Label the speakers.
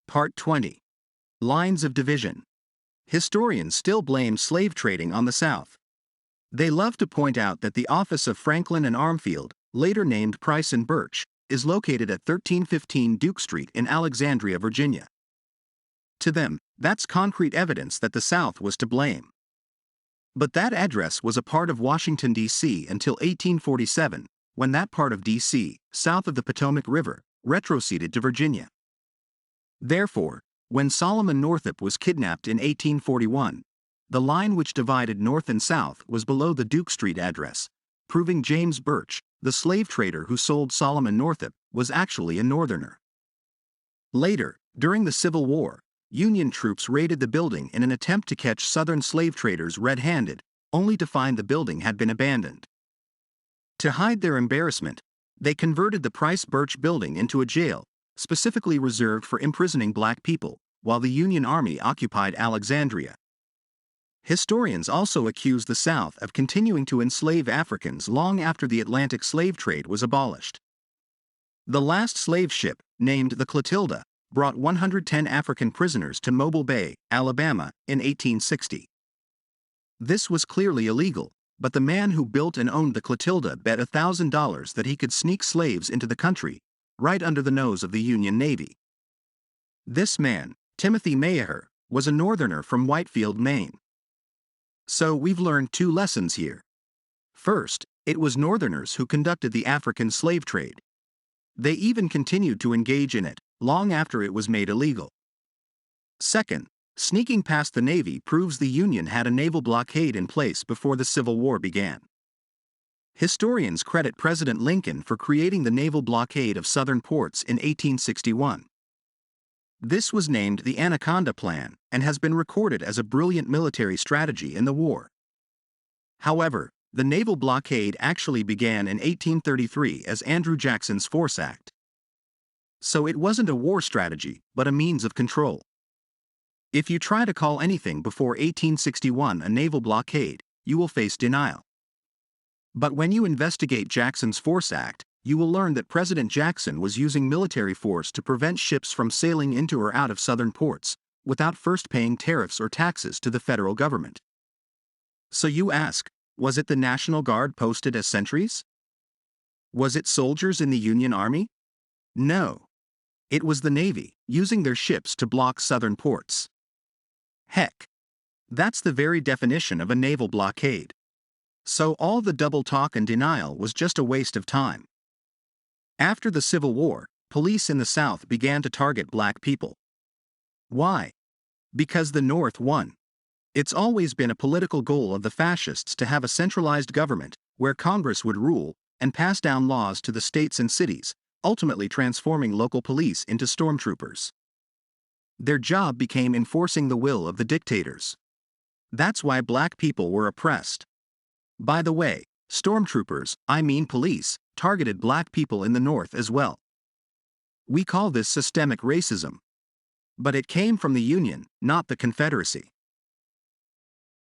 Speaker 1: Part 20. Lines of Division. Historians still blame slave trading on the South. They love to point out that the office of Franklin and Armfield, later named Price-Burch, is located at 1315 Duke Street in Alexandria, Virginia. To them, that's concrete evidence that the South was to blame. But that address was a part of Washington, D.C. until 1847, when that part of D.C., south of the Potomac River, retroceded to Virginia. Therefore, when Solomon Northup was kidnapped in 1841, the line which divided North and South was below the Duke Street address, proving James Birch, the slave trader who sold Solomon Northup, was actually a Northerner. Later, during the Civil War, Union troops raided the building in an attempt to catch Southern slave traders red-handed, only to find the building had been abandoned. To hide their embarrassment, they converted the Price-Burch building into a jail, specifically reserved for imprisoning black people, while the Union Army occupied Alexandria. Historians also accuse the South of continuing to enslave Africans long after the Atlantic slave trade was abolished. The last slave ship, named the Clotilda, brought 110 African prisoners to Mobile Bay, Alabama, in 1860. This was clearly illegal, but the man who built and owned the Clotilda bet $1,000 that he could sneak slaves into the country, right under the nose of the Union Navy. This man, Timothy Maher, was a Northerner from Whitefield, Maine. So we've learned two lessons here. First, it was Northerners who conducted the African slave trade. They even continued to engage in it, long after it was made illegal. Second, sneaking past the Navy proves the Union had a naval blockade in place before the Civil War began. Historians credit President Lincoln for creating the naval blockade of southern ports in 1861. This was named the Anaconda Plan and has been recorded as a brilliant military strategy in the war. However, the naval blockade actually began in 1833 as Andrew Jackson's Force Act. So it wasn't a war strategy, but a means of control. If you try to call anything before 1861 a naval blockade, you will face denial. But when you investigate Jackson's Force Act, you will learn that President Jackson was using military force to prevent ships from sailing into or out of southern ports, without first paying tariffs or taxes to the federal government. So you ask, was it the National Guard posted as sentries? Was it soldiers in the Union Army? No. It was the Navy, using their ships to block southern ports. Heck, that's the very definition of a naval blockade. So all the double talk and denial was just a waste of time. After the Civil War, police in the South began to target black people. Why? Because the North won. It's always been a political goal of the fascists to have a centralized government, where Congress would rule and pass down laws to the states and cities, ultimately transforming local police into stormtroopers. Their job became enforcing the will of the dictators. That's why black people were oppressed. By the way, stormtroopers, I mean police, targeted black people in the North as well. We call this systemic racism. But it came from the Union, not the Confederacy.